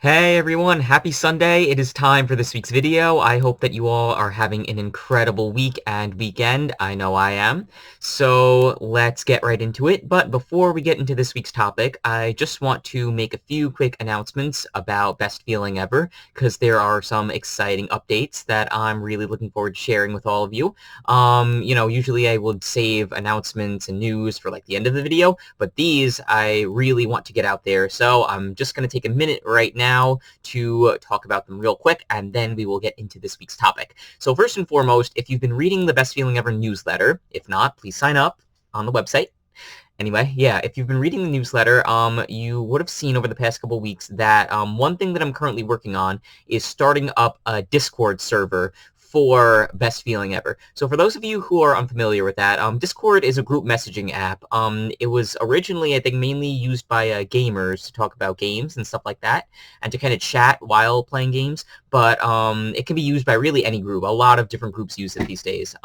Hey everyone, happy Sunday. It is time for this week's video. I hope that you all are having an incredible week and weekend. I know I am. So let's get right into it. But before we get into this week's topic, I just want to make a few quick announcements about Best Feeling Ever, because there are some exciting updates that I'm really looking forward to sharing with all of you. Usually I would save announcements and news for like the end of the video, but these I really want to get out there. So I'm just going to take a minute right now to talk about them real quick, and then we will get into this week's topic. So first and foremost, if you've been reading the Best Feeling Ever newsletter, if not, please sign up on the website. Anyway, yeah, if you've been reading the newsletter, you would have seen over the past couple of weeks that one thing that I'm currently working on is starting up a Discord server for Best Feeling Ever. So for those of you who are unfamiliar with that, Discord is a group messaging app. It was originally, I think, mainly used by gamers to talk about games and stuff like that, and to kind of chat while playing games, but it can be used by really any group. A lot of different groups use it these days.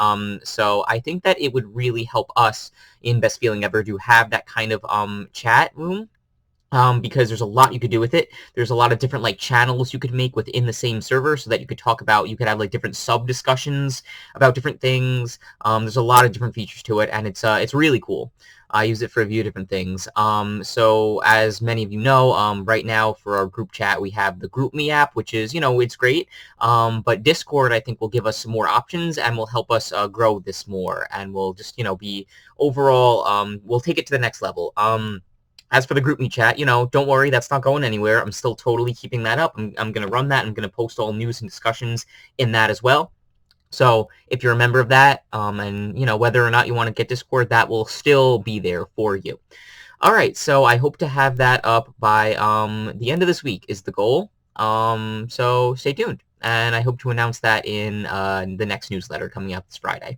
So I think that it would really help us in Best Feeling Ever to have that kind of chat room, because there's a lot you could do with it. There's a lot of different like channels you could make within the same server, so that you could talk about, you could have like different sub discussions about different things. There's a lot of different features to it, and it's really cool. I use it for a few different things. So as many of you know, right now for our group chat, we have the GroupMe app, which is, it's great. But Discord, I think, will give us some more options and will help us grow this more, and will just, be overall, we'll take it to the next level. As for the GroupMe chat, don't worry, that's not going anywhere. I'm still totally keeping that up. I'm going to run that. I'm going to post all news and discussions in that as well. So if you're a member of that, and, whether or not you want to get Discord, that will still be there for you. All right, so I hope to have that up by the end of this week is the goal. So stay tuned. And I hope to announce that in the next newsletter coming out this Friday.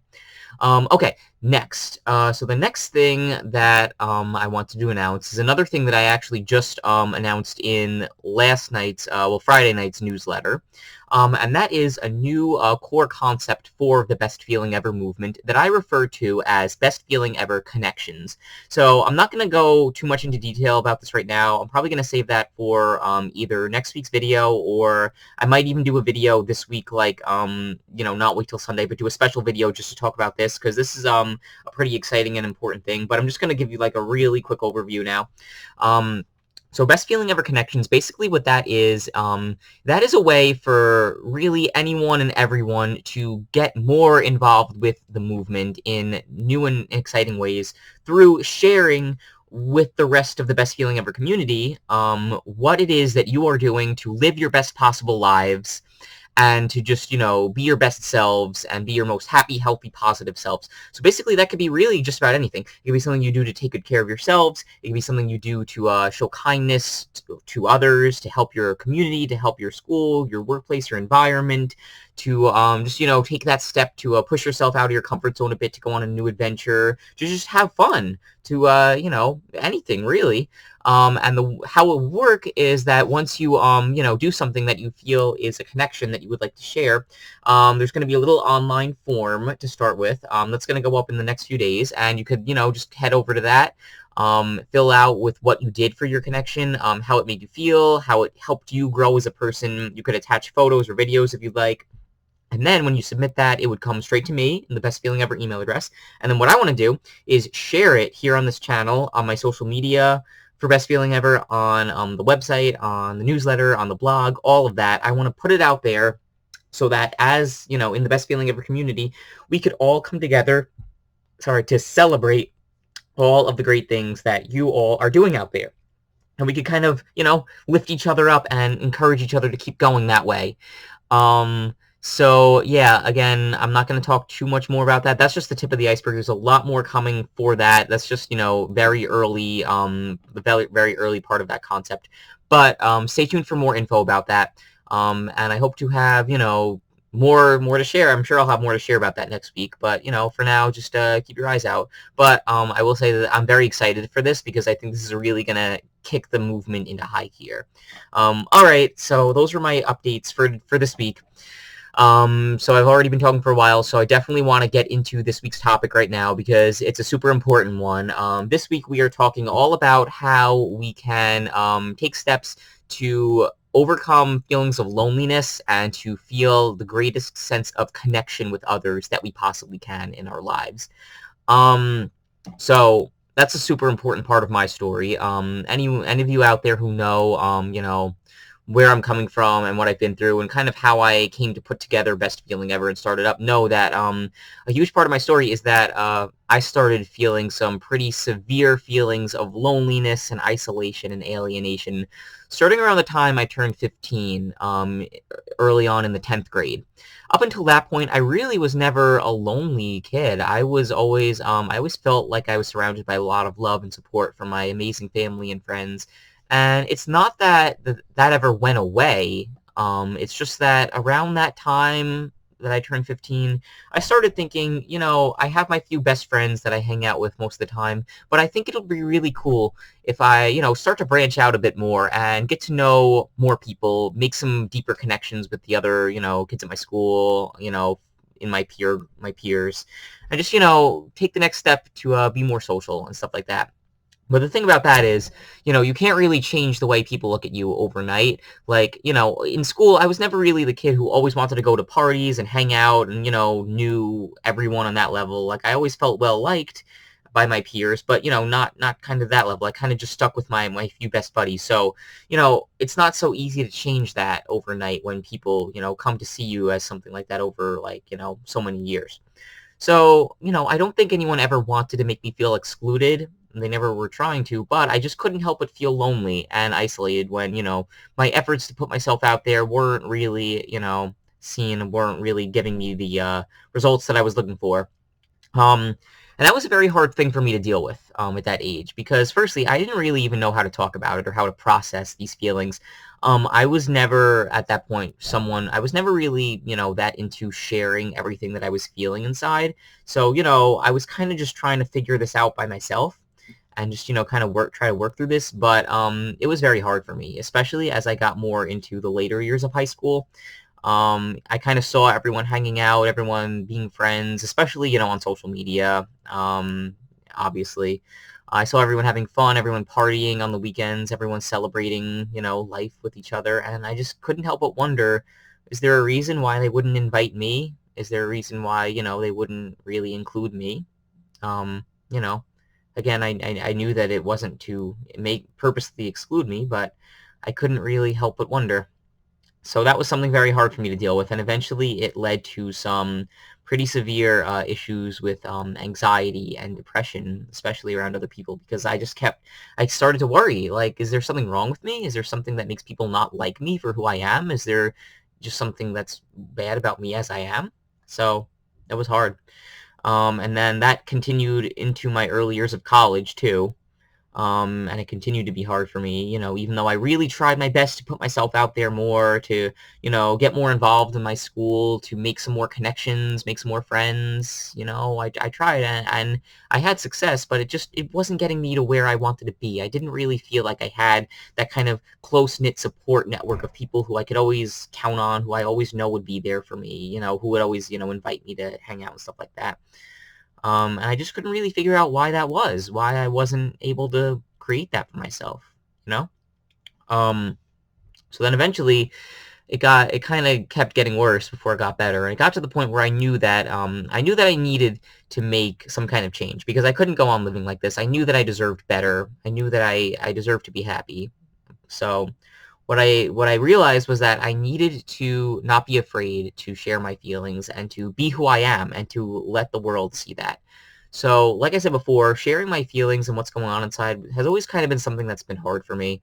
Okay, next. So the next thing that I want to announce is another thing that I actually just announced in last night's, Friday night's newsletter. And that is a new core concept for the Best Feeling Ever movement that I refer to as Best Feeling Ever Connections. So I'm not going to go too much into detail about this right now. I'm probably going to save that for either next week's video, or I might even do a video this week, like, not wait till Sunday, but do a special video just to talk about this, because this is a pretty exciting and important thing. But I'm just going to give you like a really quick overview now. So Best Feeling Ever Connections, basically what that is a way for really anyone and everyone to get more involved with the movement in new and exciting ways through sharing with the rest of the Best Feeling Ever community what it is that you are doing to live your best possible lives, and to just, be your best selves and be your most happy, healthy, positive selves. So basically that could be really just about anything. It could be something you do to take good care of yourselves. It could be something you do to show kindness to others, to help your community, to help your school, your workplace, your environment, to just, take that step to push yourself out of your comfort zone a bit, to go on a new adventure, to just have fun, to, anything really. And how it would work is that once you, do something that you feel is a connection that you would like to share, there's going to be a little online form to start with that's going to go up in the next few days, and you could, just head over to that, fill out with what you did for your connection, how it made you feel, how it helped you grow as a person. You could attach photos or videos if you'd like. And then when you submit that, it would come straight to me in the Best Feeling Ever email address. And then what I want to do is share it here on this channel, on my social media, for Best Feeling Ever, on the website, on the newsletter, on the blog, all of that. I want to put it out there so that as, in the Best Feeling Ever community, we could all come together, to celebrate all of the great things that you all are doing out there. And we could kind of, lift each other up and encourage each other to keep going that way. So yeah, again, I'm not going to talk too much more about that. That's just the tip of the iceberg. There's a lot more coming for that. That's just, very early, the very, very early part of that concept. But stay tuned for more info about that. And I hope to have, more to share. I'm sure I'll have more to share about that next week. But, for now, just keep your eyes out. But I will say that I'm very excited for this, because I think this is really going to kick the movement into high gear. All right, so those are my updates for this week. So I've already been talking for a while, so I definitely want to get into this week's topic right now, because it's a super important one. This week we are talking all about how we can take steps to overcome feelings of loneliness and to feel the greatest sense of connection with others that we possibly can in our lives. Um, so that's a super important part of my story. Any of you out there who know, where I'm coming from and what I've been through and kind of how I came to put together Best Feeling Ever and started up, know that a huge part of my story is that I started feeling some pretty severe feelings of loneliness and isolation and alienation starting around the time I turned 15, early on in the 10th grade. Up until that point, I really was never a lonely kid. I always felt like I was surrounded by a lot of love and support from my amazing family and friends. And it's not that that ever went away. It's just that around that time that I turned 15, I started thinking, I have my few best friends that I hang out with most of the time, but I think it'll be really cool if I, start to branch out a bit more and get to know more people, make some deeper connections with the other, kids at my school, in my peers, and just, take the next step to be more social and stuff like that. But the thing about that is, you can't really change the way people look at you overnight. Like, in school, I was never really the kid who always wanted to go to parties and hang out and, knew everyone on that level. Like, I always felt well liked by my peers, but, not kind of that level. I kind of just stuck with my few best buddies. So, it's not so easy to change that overnight when people, come to see you as something like that over, like, so many years. So, I don't think anyone ever wanted to make me feel excluded. They never were trying to, but I just couldn't help but feel lonely and isolated when, my efforts to put myself out there weren't really, seen, weren't really giving me the results that I was looking for. And that was a very hard thing for me to deal with at that age because, firstly, I didn't really even know how to talk about it or how to process these feelings. I was never, at that point, I was never really, that into sharing everything that I was feeling inside. So, I was kind of just trying to figure this out by myself and just, kind of try to work through this. But it was very hard for me, especially as I got more into the later years of high school. I kind of saw everyone hanging out, everyone being friends, especially, on social media, obviously. I saw everyone having fun, everyone partying on the weekends, everyone celebrating, life with each other, and I just couldn't help but wonder, is there a reason why they wouldn't invite me? Is there a reason why, they wouldn't really include me? Um, you know, Again, I knew that it wasn't to purposely exclude me, but I couldn't really help but wonder. So that was something very hard for me to deal with, and eventually it led to some pretty severe issues with anxiety and depression, especially around other people, because I started to worry, like, is there something wrong with me? Is there something that makes people not like me for who I am? Is there just something that's bad about me as I am? So that was hard. And then that continued into my early years of college, too. And it continued to be hard for me, even though I really tried my best to put myself out there more, to, get more involved in my school, to make some more connections, make some more friends, I tried and I had success, but it wasn't getting me to where I wanted to be. I didn't really feel like I had that kind of close-knit support network of people who I could always count on, who I always know would be there for me, who would always, invite me to hang out and stuff like that. And I just couldn't really figure out why that was, why I wasn't able to create that for myself, you know? Um, so then eventually it kind of kept getting worse before it got better. And it got to the point where I knew that I needed to make some kind of change because I couldn't go on living like this. I knew that I deserved better. I knew that I deserved to be happy. So what I realized was that I needed to not be afraid to share my feelings and to be who I am and to let the world see that. So, like I said before, sharing my feelings and what's going on inside has always kind of been something that's been hard for me.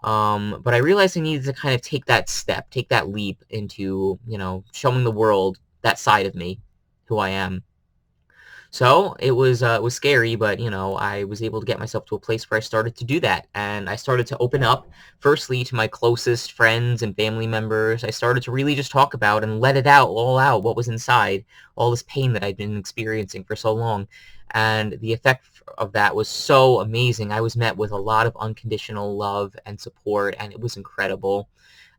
But I realized I needed to kind of take that step, take that leap into, showing the world that side of me, who I am. So it was scary, but I was able to get myself to a place where I started to do that, and I started to open up. Firstly, to my closest friends and family members, I started to really just talk about and let it out, all out, what was inside, all this pain that I'd been experiencing for so long, and the effect of that was so amazing. I was met with a lot of unconditional love and support, and it was incredible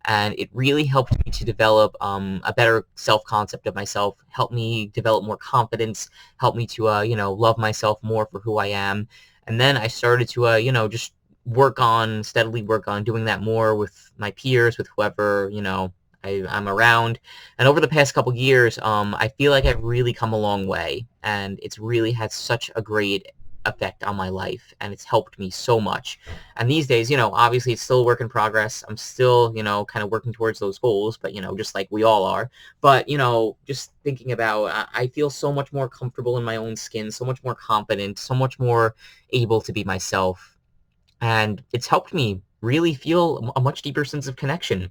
and it really helped me to develop a better self-concept of myself, helped me develop more confidence, helped me to, love myself more for who I am. And then I started to, just steadily work on doing that more with my peers, with whoever, I'm around. And over the past couple years, I feel like I've really come a long way, and it's really had such a great effect on my life, and it's helped me so much. And these days, obviously it's still a work in progress. I'm still, kind of working towards those goals, but, just like we all are. But, just thinking about, I feel so much more comfortable in my own skin, so much more confident, so much more able to be myself. And it's helped me really feel a much deeper sense of connection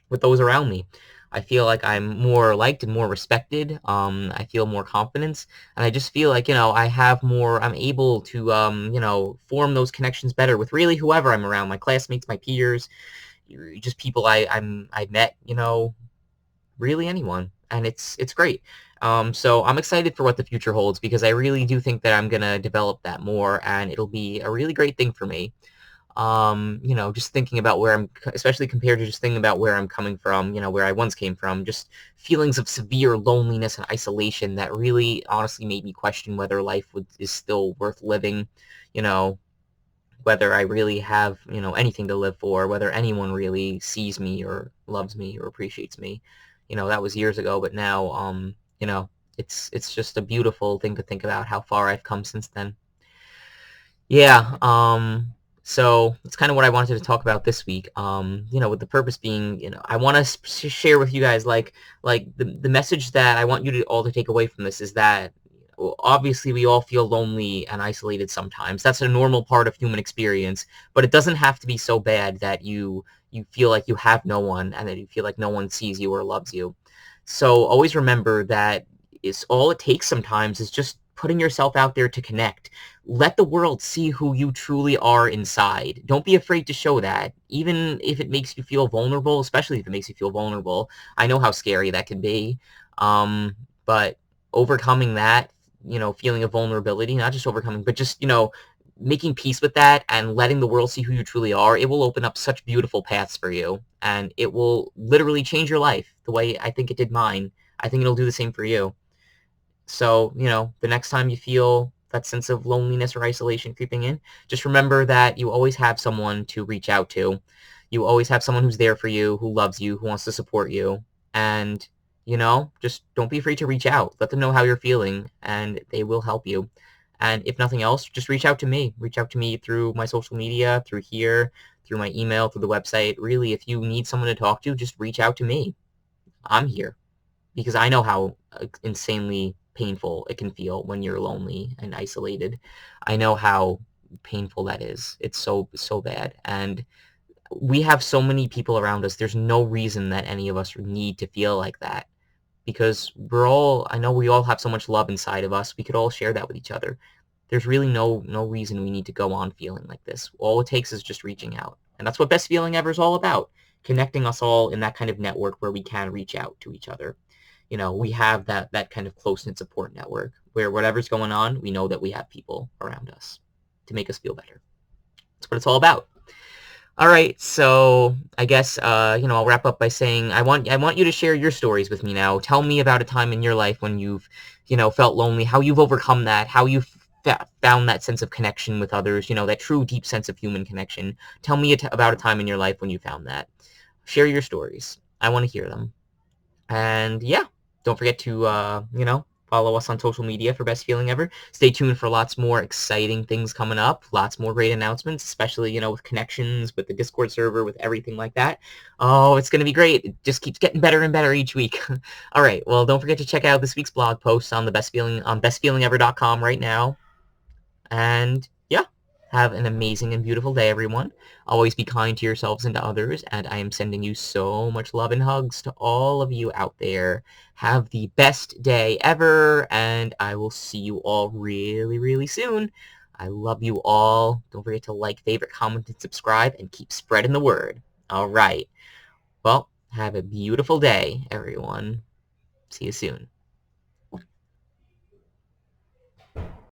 with those around me. I feel like I'm more liked and more respected. I feel more confidence, and I just feel like, I'm able to, form those connections better with really whoever I'm around, my classmates, my peers, just people I met, really anyone. And it's great. So I'm excited for what the future holds, because I really do think that I'm gonna develop that more, and it'll be a really great thing for me. Just thinking about especially compared to just thinking about where I'm coming from, where I once came from, just feelings of severe loneliness and isolation that really honestly made me question whether life is still worth living, you know, whether I really have, anything to live for, whether anyone really sees me or loves me or appreciates me. That was years ago, but now, it's just a beautiful thing to think about how far I've come since then. Yeah, so that's kind of what I wanted to talk about this week. With the purpose being, I want to share with you guys, like the message that I want you to all to take away from this is that, well, obviously we all feel lonely and isolated sometimes. That's a normal part of human experience, but it doesn't have to be so bad that you feel like you have no one and that you feel like no one sees you or loves you. So always remember that is all it takes sometimes is just putting yourself out there to connect. Let the world see who you truly are inside. Don't be afraid to show that, even if it makes you feel vulnerable, especially if it makes you feel vulnerable. I know how scary that can be. But overcoming that, feeling of vulnerability, not just overcoming, but just, making peace with that and letting the world see who you truly are, it will open up such beautiful paths for you, and it will literally change your life the way I think it did mine. I think it'll do the same for you. So, the next time you feel that sense of loneliness or isolation creeping in, just remember that you always have someone to reach out to. You always have someone who's there for you, who loves you, who wants to support you. And, just don't be afraid to reach out. Let them know how you're feeling, and they will help you. And if nothing else, just reach out to me. Reach out to me through my social media, through here, through my email, through the website. Really, if you need someone to talk to, just reach out to me. I'm here because I know how insanely painful it can feel when you're lonely and isolated. I know how painful that is. It's so bad. And we have so many people around us. There's no reason that any of us need to feel like that, because I know we all have so much love inside of us. We could all share that with each other. There's really no reason we need to go on feeling like this. All it takes is just reaching out. And that's what Best Feeling Ever is all about. Connecting us all in that kind of network where we can reach out to each other. We have that kind of close-knit support network where whatever's going on, we know that we have people around us to make us feel better. That's what it's all about. All right, so I guess I'll wrap up by saying I want you to share your stories with me now. Tell me about a time in your life when you've felt lonely, how you've overcome that, how you've found that sense of connection with others, that true deep sense of human connection. Tell me about a time in your life when you found that. Share your stories. I want to hear them. And yeah, don't forget to, follow us on social media for Best Feeling Ever. Stay tuned for lots more exciting things coming up, lots more great announcements, especially, with connections, with the Discord server, with everything like that. Oh, it's going to be great. It just keeps getting better and better each week. All right, well, don't forget to check out this week's blog post on bestfeelingever.com right now. And yeah, have an amazing and beautiful day, everyone. Always be kind to yourselves and to others, and I am sending you so much love and hugs to all of you out there. Have the best day ever, and I will see you all really, really soon. I love you all. Don't forget to like, favorite, comment, and subscribe, and keep spreading the word. All right. Well, have a beautiful day, everyone. See you soon.